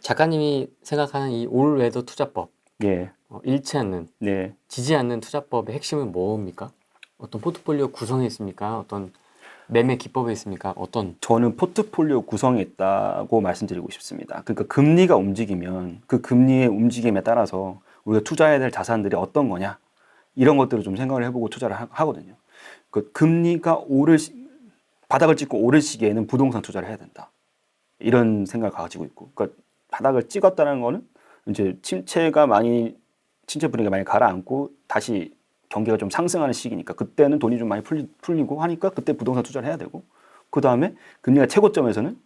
작가님이 생각하는 이 올웨더 투자법, 예. 잃지 않는, 네. 지지 않는 투자법의 핵심은 뭡니까? 어떤 포트폴리오 구성에 있습니까? 어떤 매매 기법에 있습니까? 어떤? 저는 포트폴리오 구성에 있다고 말씀드리고 싶습니다. 그러니까 금리가 움직이면 그 금리의 움직임에 따라서 우리가 투자해야 될 자산들이 어떤 거냐 이런 것들을 좀 생각을 해보고 투자를 하거든요. 그 금리가 바닥을 찍고 오를 시기에는 부동산 투자를 해야 된다. 이런 생각을 가지고 있고, 그러니까 바닥을 찍었다는 거는 이제 침체 분위기가 많이 가라앉고 다시 경기가 좀 상승하는 시기니까 그때는 돈이 좀 많이 풀리고 하니까 그때 부동산 투자를 해야 되고, 그 다음에 금리가 최고점에서는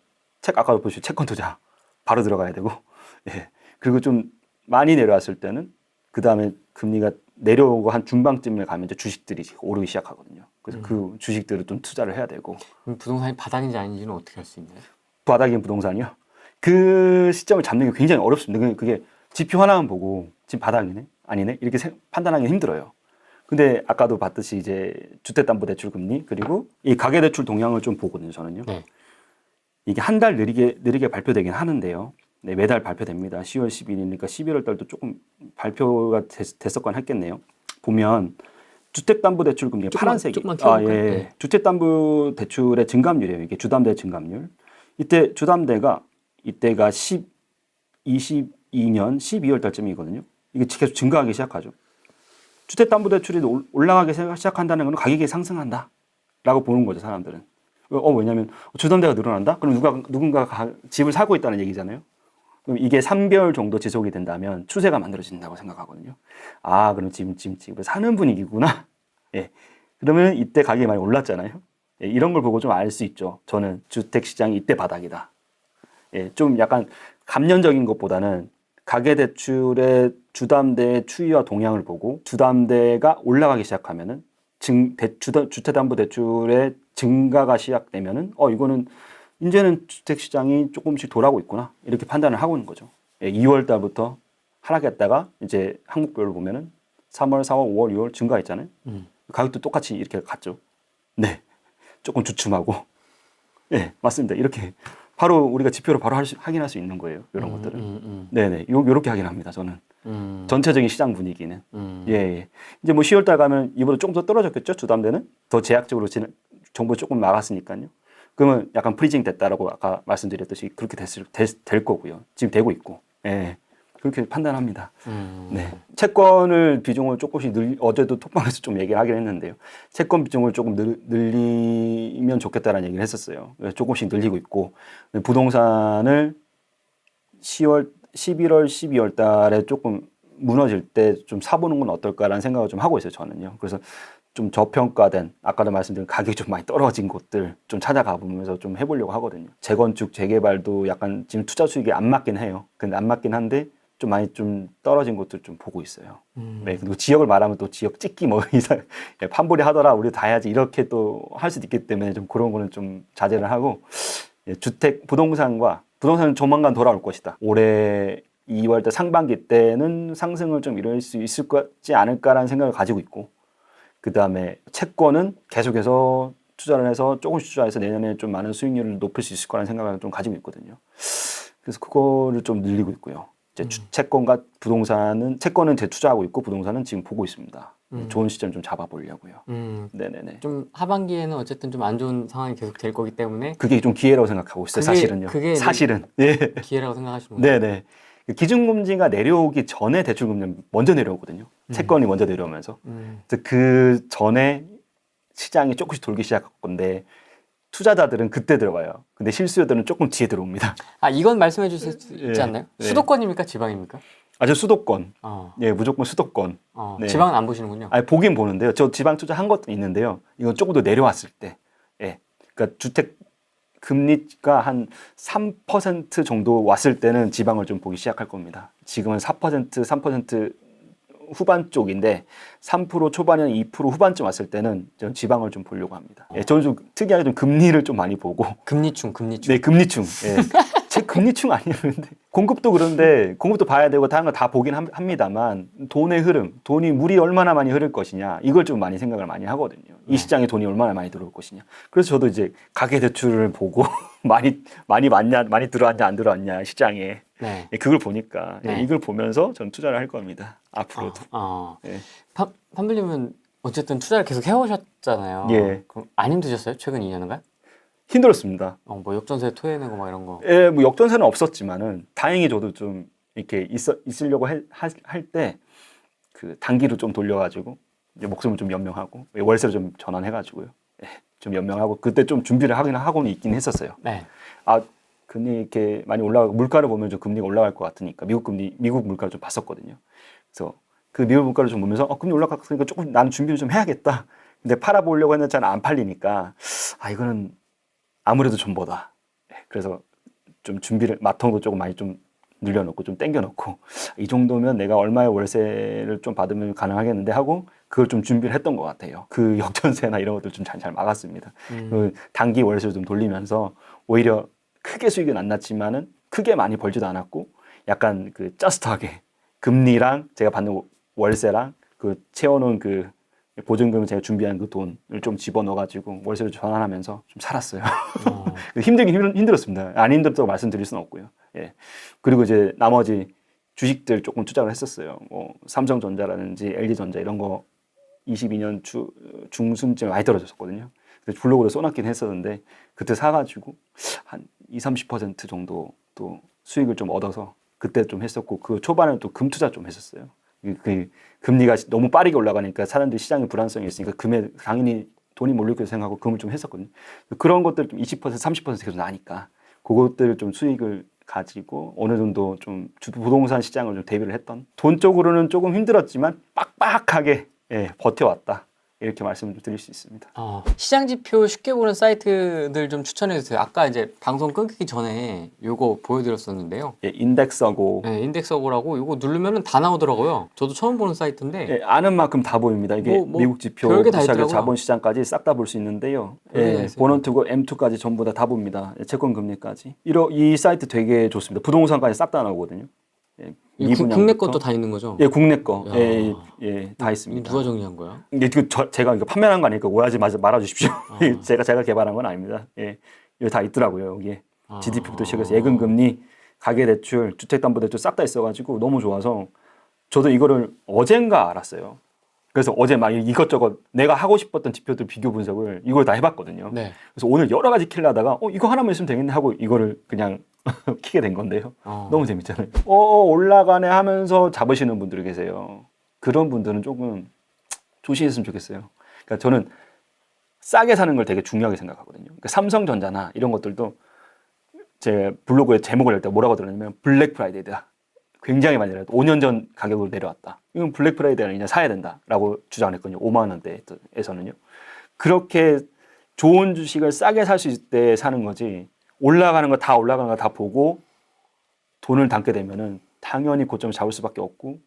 아까 보신 채권 투자 바로 들어가야 되고, 예. 그리고 좀 많이 내려왔을 때는 그 다음에 금리가 내려오고 한 중반쯤에 가면 이제 주식들이 오르기 시작하거든요. 그래서 그 주식들을 좀 투자를 해야 되고. 그럼 부동산이 바닥인지 아닌지는 어떻게 할 수 있나요? 바닥인 부동산이요? 그 시점을 잡는 게 굉장히 어렵습니다. 그게 지표 하나만 보고 지금 바닥이네? 아니네? 이렇게 판단하기 힘들어요. 근데 아까도 봤듯이 이제 주택담보대출 금리 그리고 이 가계대출 동향을 좀 보거든요, 저는요. 네. 이게 한 달 느리게 발표되긴 하는데요. 네, 매달 발표됩니다. 10월 10일이니까 11월 달도 조금 발표가 됐었건 했겠네요. 보면 주택담보대출 금리가 파란색이. 조금만 켜볼까요? 예. 네. 주택담보대출의 증감률이에요. 이게 주담대 증감률. 이때 주담대가 이때가 22년 12월 달쯤이거든요. 이게 계속 증가하기 시작하죠. 주택담보대출이 올라가기 시작한다는 건 가격이 상승한다라고 보는 거죠, 사람들은. 왜냐하면 주담대가 늘어난다? 그럼 누군가가 집을 사고 있다는 얘기잖아요. 그럼 이게 3개월 정도 지속이 된다면 추세가 만들어진다고 생각하거든요. 아, 그럼 지금 집을 사는 분위기구나. 예. 그러면 이때 가격이 많이 올랐잖아요. 예, 이런 걸 보고 좀 알 수 있죠. 저는 주택시장이 이때 바닥이다. 예, 좀 약간 감년적인 것보다는 가계대출의 주담대의 추이와 동향을 보고 주담대가 올라가기 시작하면은 주택담보대출의 증가가 시작되면은 이거는 이제는 주택시장이 조금씩 돌아오고 있구나 이렇게 판단을 하고 있는 거죠. 예, 2월 달부터 하락했다가 이제 항목별로 보면은 3월, 4월, 5월, 6월 증가했잖아요. 가격도 똑같이 이렇게 갔죠. 네, 조금 주춤하고. 네, 맞습니다. 이렇게 바로 우리가 지표로 바로 확인할 수 있는 거예요. 이런 것들은. 네네, 요렇게 확인합니다. 저는. 전체적인 시장 분위기는. 예. 이제 뭐 10월 달 가면 이보다 조금 더 떨어졌겠죠. 주담대는 더 제약적으로 정부 조금 막았으니까요. 그러면 약간 프리징 됐다라고 아까 말씀드렸듯이 그렇게 될 거고요. 지금 되고 있고. 예. 그렇게 판단합니다. 네. 채권을 비중을 조금씩 어제도 톡방에서 좀 얘기를 하긴 했는데요. 채권 비중을 조금 늘리면 좋겠다라는 얘기를 했었어요. 조금씩 늘리고 있고, 부동산을 11월, 12월 달에 조금 무너질 때 좀 사보는 건 어떨까라는 생각을 좀 하고 있어요, 저는요. 그래서 좀 저평가된, 아까도 말씀드린 가격이 좀 많이 떨어진 곳들 좀 찾아가 보면서 좀 해보려고 하거든요. 재건축, 재개발도 약간 지금 투자 수익이 안 맞긴 해요. 근데 안 맞긴 한데 좀 많이 좀 떨어진 곳들 좀 보고 있어요. 네, 그리고 지역을 말하면 또 지역 찍기 뭐 이상 판볼이 하더라 우리도 다 해야지 이렇게 또 할 수도 있기 때문에 좀 그런 거는 좀 자제를 하고, 부동산은 조만간 돌아올 것이다. 올해 2월 달 상반기 때는 상승을 좀 이룰 수 있을 거지 않을까라는 생각을 가지고 있고, 그 다음에 채권은 계속해서 투자를 해서 조금씩 투자해서 내년에 좀 많은 수익률을 높일 수 있을 거라는 생각을 좀 가지고 있거든요. 그래서 그거를 좀 늘리고 있고요. 이제 채권은 재투자하고 있고 부동산은 지금 보고 있습니다. 좋은 시점 좀 잡아보려고요. 네네네. 좀 하반기에는 어쨌든 좀 안 좋은 상황이 계속 될 거기 때문에 그게 좀 기회라고 생각하고 있어요. 사실은요. 사실은. 예. 기회라고 생각하시는 거예요? 네네. 기준금리가 내려오기 전에 대출금리는 먼저 내려오거든요. 채권이 먼저 내려오면서. 그 전에 시장이 조금씩 돌기 시작할 건데 투자자들은 그때 들어가요. 근데 실수요들은 조금 뒤에 들어옵니다. 아, 이건 말씀해 주실 수 있지 않나요? 네. 수도권입니까? 지방입니까? 저 수도권. 어. 예, 무조건 수도권. 네. 지방은 안 보시는군요. 아니, 보긴 보는데요. 저 지방 투자한 것도 있는데요. 이건 조금 더 내려왔을 때. 예. 그러니까 주택 금리가 한 3% 정도 왔을 때는 지방을 좀 보기 시작할 겁니다. 지금은 3% 후반 쪽인데 3% 초반이나 2% 후반쯤 왔을 때는 저는 지방을 좀 보려고 합니다. 예, 저는 좀 특이하게 좀 금리를 좀 많이 보고. 금리충. 네, 금리충. 예. 제 금리충 아니에요. 근데 공급도 그런데 공급도 봐야 되고 다른 거 다 보긴 합니다만 돈의 흐름, 물이 얼마나 많이 흐를 것이냐 이걸 좀 많이 생각을 많이 하거든요. 이 시장에 돈이 얼마나 많이 들어올 것이냐. 그래서 저도 이제 가계대출을 보고 많이 들어왔냐 안 들어왔냐 시장에 네. 예, 그걸 보니까 네. 이걸 보면서 전 투자를 할 겁니다. 앞으로도. 예. 예. 판블님은 어쨌든 투자를 계속 해오셨잖아요. 예. 그럼 안 힘드셨어요? 최근 2년간? 힘들었습니다. 뭐 역전세 토해내고 막 이런 거. 예, 뭐 역전세는 없었지만은 다행히 저도 좀 이렇게 있으려고 할 때 그 단기로 좀 돌려가지고 이제 목숨을 좀 연명하고 월세로 좀 전환해가지고요. 예, 좀 연명하고 그때 좀 준비를 하고는 있긴 했었어요. 네. 아, 금리 이렇게 많이 올라가고 물가를 보면 좀 금리가 올라갈 것 같으니까 미국 물가를 좀 봤었거든요. 그래서 그 미국 물가를 좀 보면서 금리 올라갔으니까 조금 나는 준비를 좀 해야겠다. 근데 팔아보려고 했는데 잘 안 팔리니까 이거는 아무래도 존버다. 예, 그래서 좀 준비를 마통도 조금 많이 좀 늘려놓고 좀 땡겨놓고 이 정도면 내가 얼마의 월세를 좀 받으면 가능하겠는데 하고 그걸 좀 준비를 했던 것 같아요. 그 역전세나 이런 것들 좀 잘 막았습니다. 그 단기 월세를 좀 돌리면서 오히려 크게 수익은 안 났지만은 크게 많이 벌지도 않았고 약간 그 저스트하게 금리랑 제가 받는 월세랑 그 채워놓은 그 보증금을 제가 준비한 그 돈을 좀 집어넣어가지고 월세로 전환하면서 좀 살았어요. 힘들긴 힘들었습니다. 안 힘들었다고 말씀드릴 수는 없고요. 예. 그리고 이제 나머지 주식들 조금 투자를 했었어요. 뭐 삼성전자라든지 LG전자 이런 거 22년 중순쯤에 많이 떨어졌었거든요. 그래서 블로그로 써놨긴 했었는데 그때 사가지고 한 20-30% 정도 또 수익을 좀 얻어서 그때 좀 했었고 그 초반에는 또 금 투자 좀 했었어요. 그 금리가 너무 빠르게 올라가니까 사람들이 시장에 불안성이 있으니까 금에 당연히 돈이 몰릴 거라 생각하고 금을 좀 했었거든요. 그런 것들 좀 20%, 30% 계속 나니까 그것들을 좀 수익을 가지고 어느 정도 좀 부동산 시장을 좀 대비를 했던 돈 쪽으로는 조금 힘들었지만 빡빡하게 버텨왔다. 이렇게 말씀을 좀 드릴 수 있습니다. 시장 지표 쉽게 보는 사이트들 좀 추천해 주세요. 아까 이제 방송 끊기기 전에 요거 보여드렸었는데요. 예, 인덱서고. 네, 인덱서고라고 요거 누르면은 다 나오더라고요. 저도 처음 보는 사이트인데. 예, 아는 만큼 다 보입니다. 이게 미국 지표, 별게 다 시작해 있더라고요. 자본시장까지 싹 다 볼 수 있는데요. 별게 다 예, 있어요. 보넌트고 M2까지 전부 다 봅니다. 채권금리까지. 이 사이트 되게 좋습니다. 부동산까지 싹 다 나오거든요. 예, 국내 것도 다 있는 거죠? 예, 국내 거. 야. 다 있습니다. 누가 정리한 거야? 제가 이거 판매한 거 아니니까 오해하지 말아주십시오. 제가 개발한 건 아닙니다. 예, 여기 다 있더라고요. 여기에 GDP부터 시작해서 예금금리, 가계대출, 주택담보대출 싹 다 있어가지고 너무 좋아서 저도 이거를 어젠가 알았어요. 그래서 어제 막 이것저것 내가 하고 싶었던 지표들 비교 분석을 이걸 다 해봤거든요. 네. 그래서 오늘 여러 가지 킬러 하다가 이거 하나만 있으면 되겠네 하고 이거를 그냥 키게 된 건데요. 너무 재밌잖아요. 올라가네 하면서 잡으시는 분들이 계세요. 그런 분들은 조금 조심했으면 좋겠어요. 그러니까 저는 싸게 사는 걸 되게 중요하게 생각하거든요. 그러니까 삼성전자나 이런 것들도 제 블로그에 제목을 낼 때 뭐라고 들었냐면 블랙 프라이데이다. 굉장히 많이 내려왔다. 5년 전 가격으로 내려왔다. 이건 블랙 프라이데이가 아니냐 사야 된다라고 주장을 했거든요. 5만 원대에서는요. 그렇게 좋은 주식을 싸게 살 수 있을 때 사는 거지 올라가는 거 다 보고 돈을 담게 되면은 당연히 고점을 잡을 수밖에 없고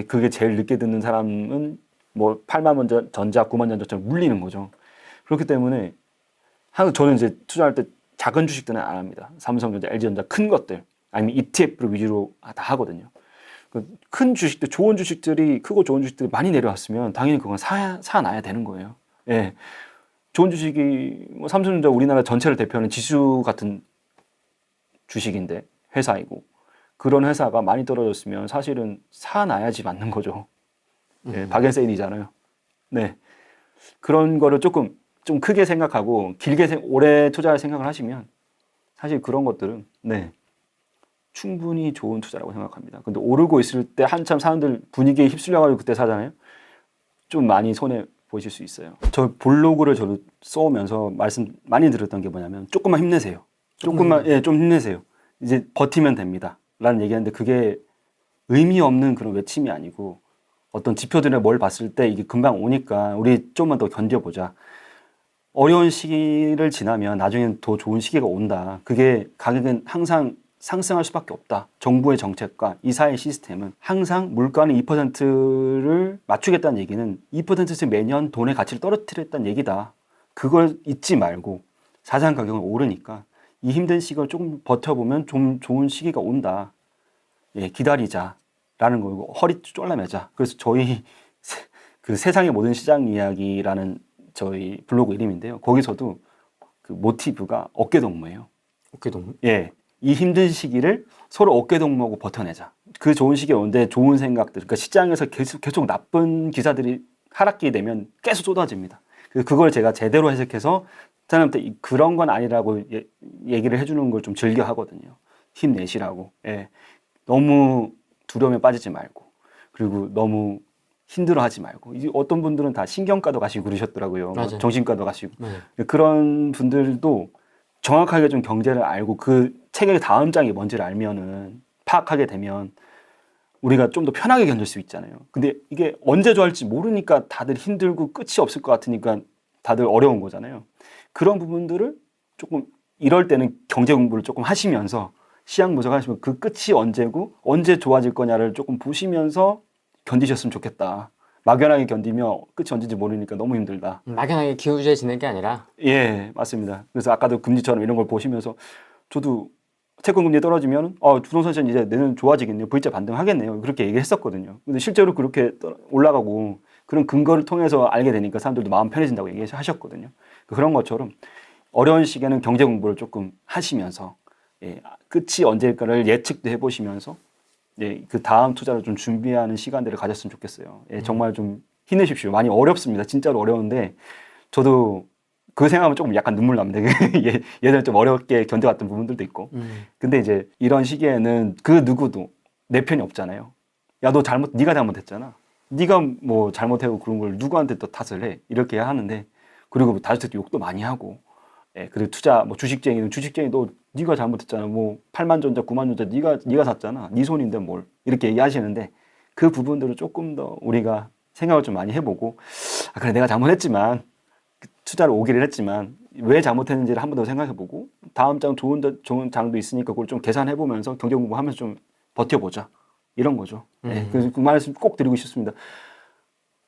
그게 제일 늦게 듣는 사람은 뭐 8만 원 전자, 9만 전자처럼 물리는 거죠. 그렇기 때문에 항상 저는 이제 투자할 때 작은 주식들은 안 합니다. 삼성전자, LG전자 큰 것들 아니면 ETF를 위주로 다 하거든요. 큰 주식들, 좋은 주식들이 크고 좋은 주식들이 많이 내려왔으면 당연히 그건 사놔야 되는 거예요. 예. 좋은 주식이 뭐 삼성전자 우리나라 전체를 대표하는 지수 같은 주식인데 회사이고 그런 회사가 많이 떨어졌으면 사실은 사놔야지 맞는 거죠. 예, 박앤세일이잖아요. 네. 그런 거를 좀 크게 생각하고 길게 오래 투자할 생각을 하시면 사실 그런 것들은 충분히 좋은 투자라고 생각합니다. 근데 오르고 있을 때 한참 사람들 분위기에 휩쓸려가지고 그때 사잖아요. 좀 많이 손해 보실 수 있어요. 저 블로그를 저도 써오면서 말씀 많이 드렸던 게 뭐냐면 조금만 힘내세요. 조금만 좀 힘내세요. 이제 버티면 됩니다. 라는 얘기하는데 그게 의미 없는 그런 외침이 아니고 어떤 지표들에 뭘 봤을 때 이게 금방 오니까 우리 좀만 더 견뎌보자. 어려운 시기를 지나면 나중엔 더 좋은 시기가 온다. 그게 가격은 항상 상승할 수밖에 없다. 정부의 정책과 이 사회 시스템은 항상 물가는 2%를 맞추겠다는 얘기는 2%씩 매년 돈의 가치를 떨어뜨렸다는 얘기다. 그걸 잊지 말고 자산 가격은 오르니까 이 힘든 시기를 조금 버텨보면 좀 좋은 시기가 온다. 예, 기다리자라는 거고 허리 쫄라매자. 그래서 저희 그 세상의 모든 시장 이야기라는 저희 블로그 이름인데요. 거기서도 그 모티브가 어깨동무예요. 어깨동무? 예. 이 힘든 시기를 서로 어깨동무하고 버텨내자. 그 좋은 시기에 오는데 좋은 생각들, 그러니까 시장에서 계속 나쁜 기사들이 하락기에 되면 계속 쏟아집니다. 그걸 제가 제대로 해석해서 사람한테 그런 건 아니라고 얘기를 해주는 걸 좀 즐겨 하거든요. 힘내시라고. 예. 너무 두려움에 빠지지 말고, 그리고 너무 힘들어하지 말고. 이제 어떤 분들은 다 신경과도 가시고 그러셨더라고요. 뭐 맞아요. 정신과도 가시고. 네. 그런 분들도 정확하게 좀 경제를 알고 그 책의 다음 장이 뭔지를 알면은 파악하게 되면 우리가 좀 더 편하게 견딜 수 있잖아요. 근데 이게 언제 좋아할지 모르니까 다들 힘들고 끝이 없을 것 같으니까 다들 어려운 거잖아요. 그런 부분들을 조금 이럴 때는 경제 공부를 조금 하시면서 시향 분석하시면 그 끝이 언제고 언제 좋아질 거냐를 조금 보시면서 견디셨으면 좋겠다. 막연하게 견디면 끝이 언제인지 모르니까 너무 힘들다. 막연하게 기우제지는 게 아니라 예, 맞습니다. 그래서 아까도 금리처럼 이런 걸 보시면서 저도 채권 금리 떨어지면 부동산 시장 이제 내년 좋아지겠네요. V자 반등하겠네요. 그렇게 얘기했었거든요. 근데 실제로 그렇게 올라가고 그런 근거를 통해서 알게 되니까 사람들도 마음 편해진다고 얘기하셨거든요. 그런 것처럼 어려운 시기에는 경제 공부를 조금 하시면서 예, 끝이 언제일까를 예측도 해보시면서 예, 그 다음 투자를 좀 준비하는 시간들을 가졌으면 좋겠어요. 예, 정말 좀 힘내십시오. 많이 어렵습니다. 진짜로 어려운데 저도 그 생각하면 조금 약간 눈물 납니다. 예전에 좀 어렵게 견뎌왔던 부분들도 있고. 근데 이제 이런 시기에는 그 누구도 내 편이 없잖아요. 야, 너 네가 잘못했잖아. 네가 뭐 잘못하고 그런 걸 누구한테 또 탓을 해. 이렇게 하는데 그리고 뭐 다들 욕도 많이 하고. 예, 그리고 투자 뭐 주식쟁이는 주식쟁이 너 네가 잘못했잖아. 뭐 8만 전자, 9만 전자 네가 샀잖아. 네 손인데 뭘. 이렇게 얘기하시는데 그 부분들을 조금 더 우리가 생각을 좀 많이 해보고 그래 내가 잘못했지만 투자를 오기를 했지만 왜 잘못했는지를 한 번 더 생각해보고 다음 장 좋은 장도 있으니까 그걸 좀 계산해보면서 경제 공부하면서 좀 버텨보자 이런 거죠. 네, 그래서 그 말씀 꼭 드리고 싶습니다.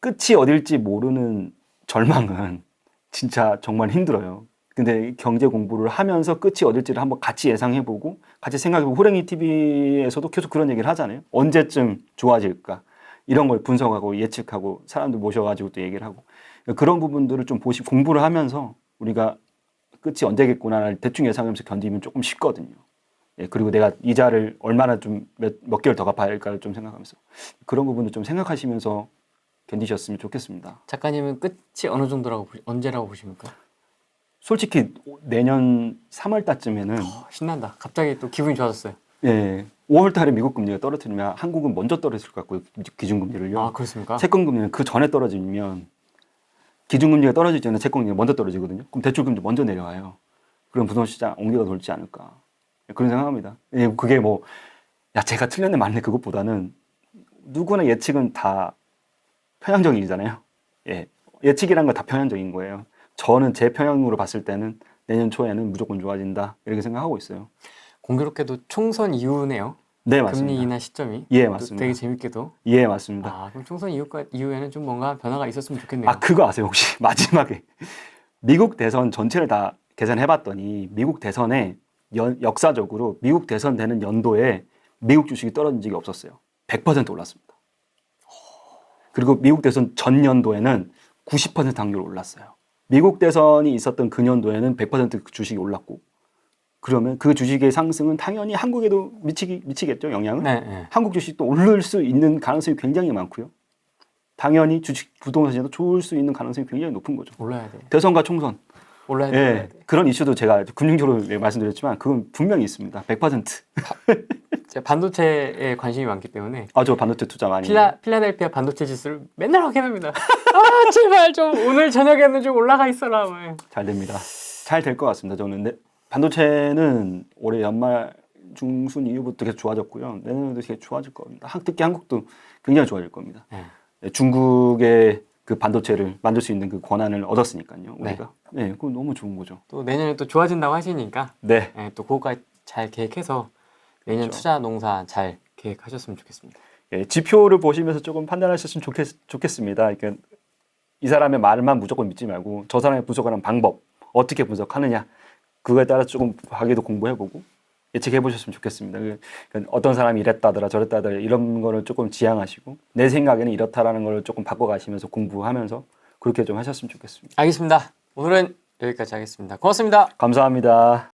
끝이 어딜지 모르는 절망은 진짜 정말 힘들어요. 근데 경제 공부를 하면서 끝이 어딜지를 한번 같이 예상해보고 같이 생각해보고 호랭이 TV에서도 계속 그런 얘기를 하잖아요. 언제쯤 좋아질까 이런 걸 분석하고 예측하고 사람들 모셔가지고 또 얘기를 하고 그런 부분들을 좀 공부를 하면서 우리가 끝이 언제겠구나를 대충 예상하면서 견디면 조금 쉽거든요. 예, 그리고 내가 이자를 얼마나 좀 몇 개월 더 갚아야 할까를 좀 생각하면서 그런 부분도 좀 생각하시면서 견디셨으면 좋겠습니다. 작가님은 끝이 어느 정도라고 언제라고 보십니까? 솔직히 내년 3월 달쯤에는 신난다. 갑자기 또 기분이 좋아졌어요. 예, 5월 달에 미국 금리가 떨어뜨리면 한국은 먼저 떨어질 것 같고요. 기준금리를요. 아, 그렇습니까? 채권 금리는 그 전에 떨어지면 기준금리가 떨어지기 전에 채권 금리가 먼저 떨어지거든요. 그럼 대출금리 먼저 내려와요. 그럼 부동산 시장 옹기가 돌지 않을까. 그런 생각합니다. 예, 그게 뭐, 야, 제가 틀렸네, 맞네, 그것보다는 누구나 예측은 다 편향적이잖아요. 예, 예측이란 건 다 편향적인 거예요. 저는 제 편향으로 봤을 때는 내년 초에는 무조건 좋아진다. 이렇게 생각하고 있어요. 공교롭게도 총선 이후네요. 네, 맞습니다. 금리 인하 시점이. 예, 또 맞습니다. 되게 재밌게도. 예, 맞습니다. 아, 그럼 총선 이후에는 좀 뭔가 변화가 있었으면 좋겠네요. 아, 그거 아세요? 혹시 마지막에 미국 대선 전체를 다 계산해봤더니 미국 대선에 역사적으로 미국 대선 되는 연도에 미국 주식이 떨어진 적이 없었어요. 100% 올랐습니다. 그리고 미국 대선 전 연도에는 90% 확률로 올랐어요. 미국 대선이 있었던 그 년도에는 100% 주식이 올랐고 그러면 그 주식의 상승은 당연히 한국에도 미치겠죠, 영향은? 네, 네. 한국 주식도 오를 수 있는 가능성이 굉장히 많고요. 당연히 주식 부동산 시장도 좋을 수 있는 가능성이 굉장히 높은 거죠. 올라야 돼. 대선과 총선. 올라야 돼. 예, 올라야 돼. 그런 이슈도 제가 금융적으로 말씀드렸지만 그건 분명히 있습니다. 100%. 제가 반도체에 관심이 많기 때문에 아, 저 반도체 투자 많이. 필라델피아 반도체 지수를 맨날 확인합니다. 아, 제발 좀 오늘 저녁에는 좀 올라가 있어라. 잘 됩니다. 잘 될 것 같습니다. 저는 근데 반도체는 올해 연말 중순 이후부터 계속 좋아졌고요. 내년에도 계속 좋아질 겁니다. 특히 한국도 굉장히 좋아질 겁니다. 네, 중국의 그 반도체를 만들 수 있는 그 권한을 얻었으니까요. 우리가. 네, 그건 너무 좋은 거죠. 또 내년에 또 좋아진다고 하시니까 네. 네, 또 그거까지 잘 계획해서 내년 그렇죠. 투자 농사 잘 계획하셨으면 좋겠습니다. 예, 지표를 보시면서 조금 판단하셨으면 좋겠습니다. 그러니까 이 사람의 말만 무조건 믿지 말고 저 사람의 분석하는 방법 어떻게 분석하느냐 그거에 따라 조금 하기도 공부해보고 예측해 보셨으면 좋겠습니다. 그러니까 어떤 사람이 이랬다더라 저랬다더라 이런 거를 조금 지향하시고 내 생각에는 이렇다라는 걸 조금 바꿔가시면서 공부하면서 그렇게 좀 하셨으면 좋겠습니다. 알겠습니다. 오늘은 여기까지 하겠습니다. 고맙습니다. 감사합니다.